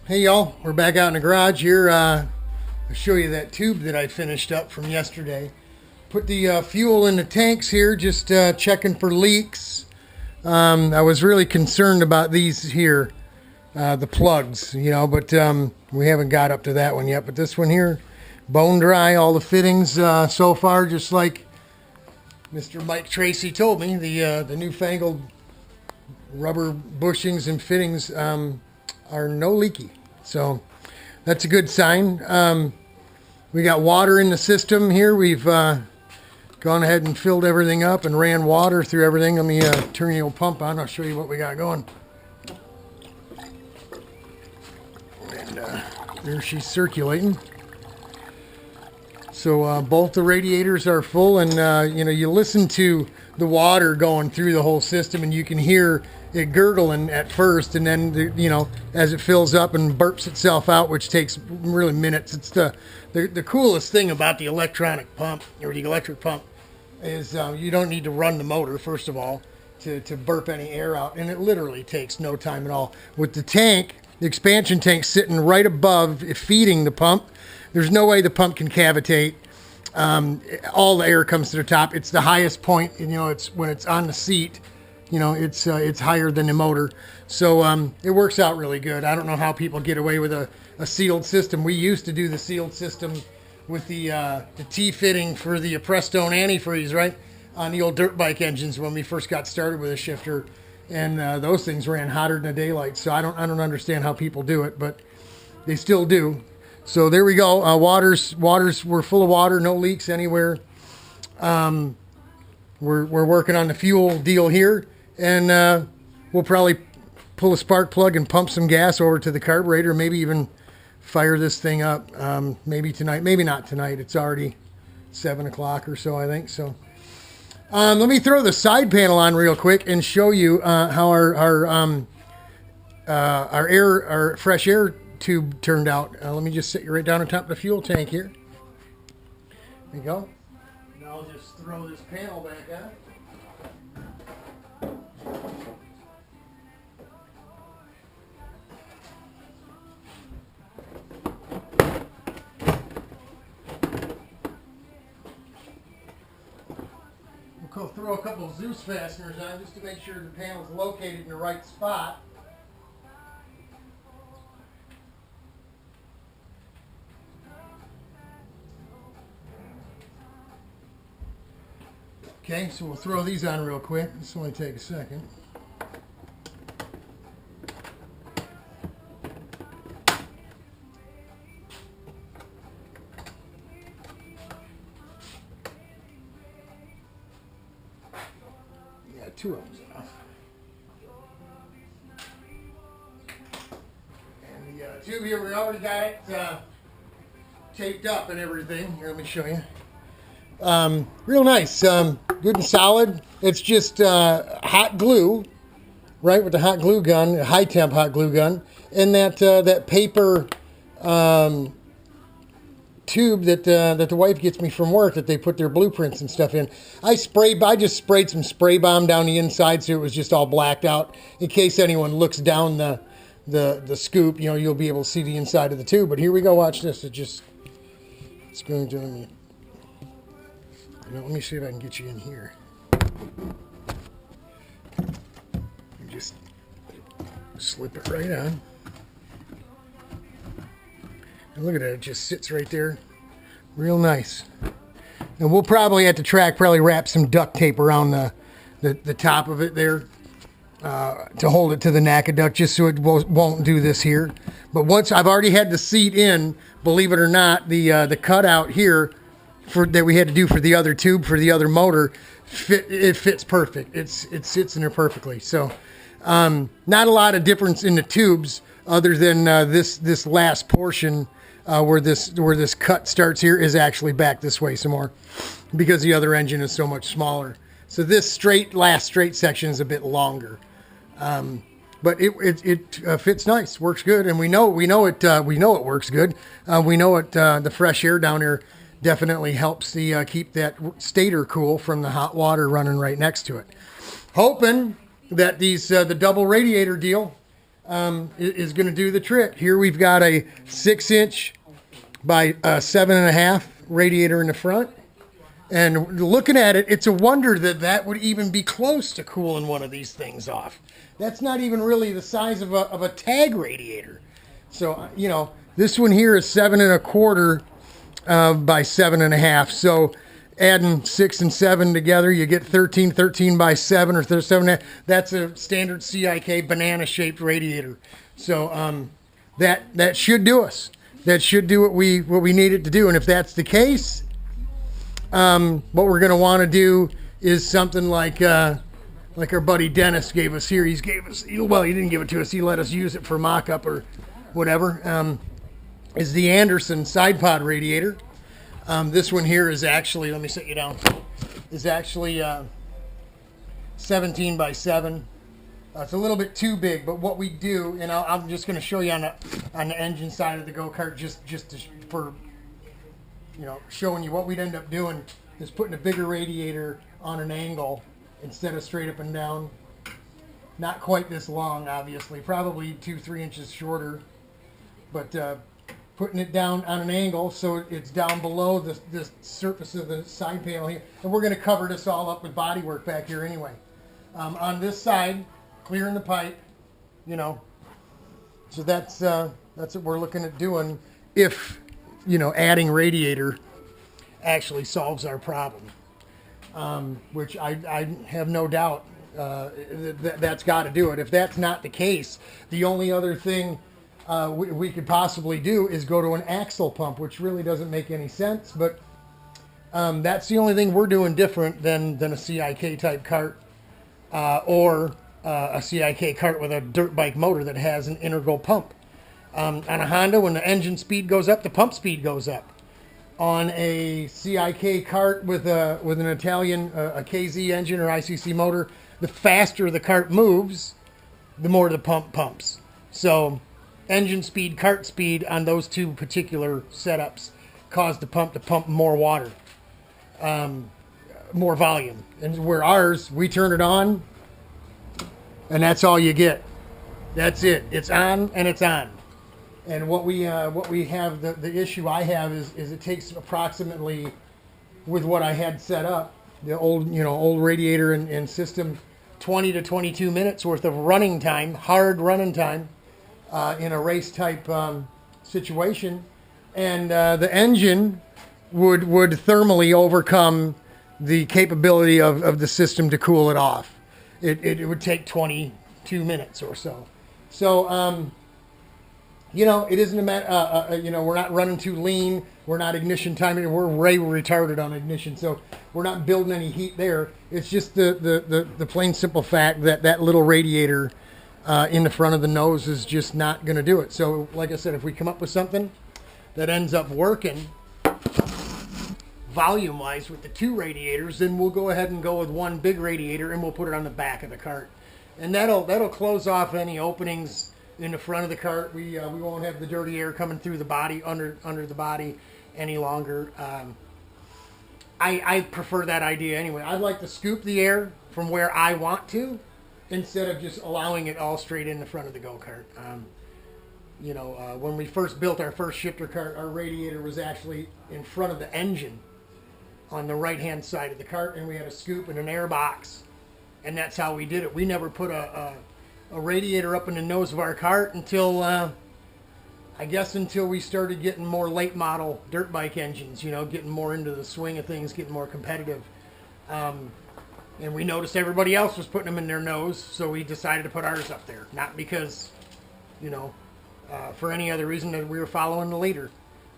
Hey y'all, we're back out in the garage here. I'll show you that tube that I finished up from yesterday. Put the fuel in the tanks here, just checking for leaks. I was really concerned about these here, the plugs, but we haven't got up to that one yet. But this one here, bone dry, all the fittings so far, just like Mr. Mike Tracy told me. The newfangled rubber bushings and fittings are no leaky. So that's a good sign. We got water in the system here. We've gone ahead and filled everything up and ran water through everything. Let me turn the old pump on. I'll show you what we got going. And there she's circulating. So both the radiators are full, and you listen to the water going through the whole system, and you can hear it gurgling at first, and then as it fills up and burps itself out, which takes really minutes. It's the coolest thing about the electronic pump, or the electric pump, is you don't need to run the motor first of all to burp any air out, and it literally takes no time at all. With the tank, the expansion tank sitting right above feeding the pump, there's no way the pump can cavitate. All the air comes to the top. It's the highest point, and it's when it's on the seat. It's higher than the motor, so it works out really good. I don't know how people get away with a sealed system. We used to do the sealed system with the T-fitting for the Prestone antifreeze, right, on the old dirt bike engines when we first got started with a shifter, and those things ran hotter than the daylight. So I don't understand how people do it, but they still do. So there we go. We're full of water, no leaks anywhere. We're working on the fuel deal here, and we'll probably pull a spark plug and pump some gas over to the carburetor, maybe even fire this thing up, maybe tonight, maybe not tonight. It's already 7 o'clock or so, I think. So let me throw the side panel on real quick and show you how our fresh air tube turned out. Let me just sit you right down on top of the fuel tank here. There you go. Now I'll just throw this panel back on. We'll throw a couple of Zeus fasteners on just to make sure the panel's located in the right spot. Okay, so we'll throw these on real quick. This will only take a second. Yeah, 2 of them's enough. And the tube here, we already got it taped up and everything. Here, let me show you. Real nice, good and solid. It's just hot glue, right, with the hot glue gun, high temp hot glue gun, and that paper tube that the wife gets me from work that they put their blueprints and stuff in. I just sprayed some spray bomb down the inside so it was just all blacked out in case anyone looks down the scoop. You'll be able to see the inside of the tube. But here we go. Watch this. It's going to me. Let me see if I can get you in here. Just slip it right on. And look at that, it just sits right there. Real nice. And we'll probably at the track wrap some duct tape around the top of it there to hold it to the NACA duct, just so it won't do this here. But once I've already had the seat in, believe it or not, the cutout here that we had to do for the other tube for the other motor, it fits perfect. It sits in there perfectly. So not a lot of difference in the tubes other than this last portion where this cut starts here is actually back this way some more because the other engine is so much smaller. So this last straight section is a bit longer. But it fits nice, works good, and we know it works good. We know it. The fresh air down here definitely helps keep that stator cool from the hot water running right next to it. Hoping that the double radiator deal is going to do the trick. Here we've got a 6-inch by 7.5 radiator in the front. And looking at it, it's a wonder that that would even be close to cooling one of these things off. That's not even really the size of a tag radiator. So, you know, this one here is 7.25 by 7.5. So adding 6 and 7 together, you get 13 by 7 or 7.5. That's a standard CIK banana-shaped radiator. So that should do us. That should do what we need it to do. And if that's the case, what we're going to want to do is something like our buddy Dennis gave us here. He didn't give it to us. He let us use it for mock-up or whatever. Is the Anderson side pod radiator. This one here is actually, let me set you down, is actually 17 by 7. It's a little bit too big, but what we do, and I'm just going to show you on the engine side of the go-kart, for you know, showing you what we'd end up doing is putting a bigger radiator on an angle instead of straight up and down. Not quite this long, obviously, probably 2-3 inches shorter, but putting it down on an angle so it's down below the surface of the side panel here. And we're going to cover this all up with bodywork back here anyway. On this side, clearing the pipe, you know. So that's what we're looking at doing if, you know, adding radiator actually solves our problem, which I have no doubt that's got to do it. If that's not the case, the only other thing we could possibly do is go to an axle pump, which really doesn't make any sense, but that's the only thing we're doing different than a CIK type cart or a CIK cart with a dirt bike motor that has an integral pump. On a Honda, when the engine speed goes up, the pump speed goes up. On a CIK cart with an Italian, a KZ engine or ICC motor, the faster the cart moves, the more the pump pumps. So engine speed, cart speed on those two particular setups cause the pump to pump more water, more volume. And where ours, we turn it on, and that's all you get. That's it. It's on and it's on. And what we have, the issue I have is it takes approximately, with what I had set up, the old radiator and system, 20 to 22 minutes worth of running time, hard running time, in a race type situation, and the engine would thermally overcome the capability of the system to cool it off. It would take 22 minutes or so. So you know, it isn't a matter, you know, we're not running too lean. We're not ignition timing. We're way retarded on ignition. So we're not building any heat there. It's just the plain simple fact that that little radiator in the front of the nose is just not going to do it. So like I said, if we come up with something that ends up working volume-wise with the two radiators, then we'll go ahead and go with one big radiator and we'll put it on the back of the cart. And that'll close off any openings in the front of the cart. We won't have the dirty air coming through the body, under the body any longer. I prefer that idea anyway. I'd like to scoop the air from where I want to instead of just allowing it all straight in the front of the go-kart. You know, when we first built our first shifter cart, our radiator was actually in front of the engine on the right-hand side of the cart, and we had a scoop and an air box, and that's how we did it. We never put a radiator up in the nose of our cart until, I guess until we started getting more late model dirt bike engines, you know, getting more into the swing of things, getting more competitive. And we noticed everybody else was putting them in their nose, so we decided to put ours up there. Not because, you know, for any other reason that we were following the leader.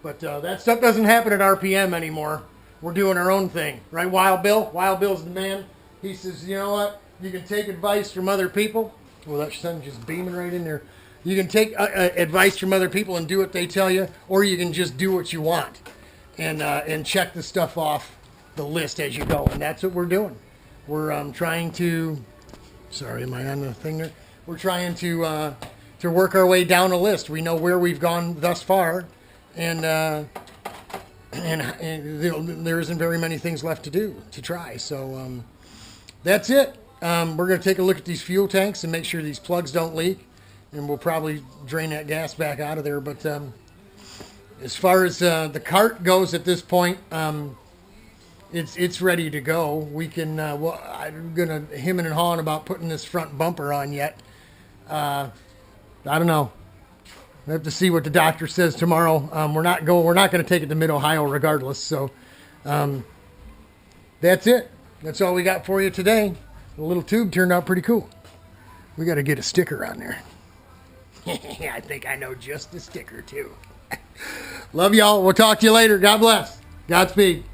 But that stuff doesn't happen at RPM anymore. We're doing our own thing. Right, Wild Bill? Wild Bill's the man. He says, you know what? You can take advice from other people. Well, that sun's just beaming right in there. You can take advice from other people and do what they tell you, or you can just do what you want and check the stuff off the list as you go. And that's what we're doing. We're trying to, sorry, am I on the thing there? We're trying to work our way down a list. We know where we've gone thus far, and there isn't very many things left to try. So that's it. We're going to take a look at these fuel tanks and make sure these plugs don't leak. and we'll probably drain that gas back out of there. But as far as the cart goes at this point, it's ready to go. We can. Well, I'm gonna hemming and hawing about putting this front bumper on yet. I don't know. We have to see what the doctor says tomorrow. We're not going to take it to Mid Ohio regardless. So that's it. That's all we got for you today. The little tube turned out pretty cool. We got to get a sticker on there. I think I know just the sticker too. Love y'all. We'll talk to you later. God bless. Godspeed.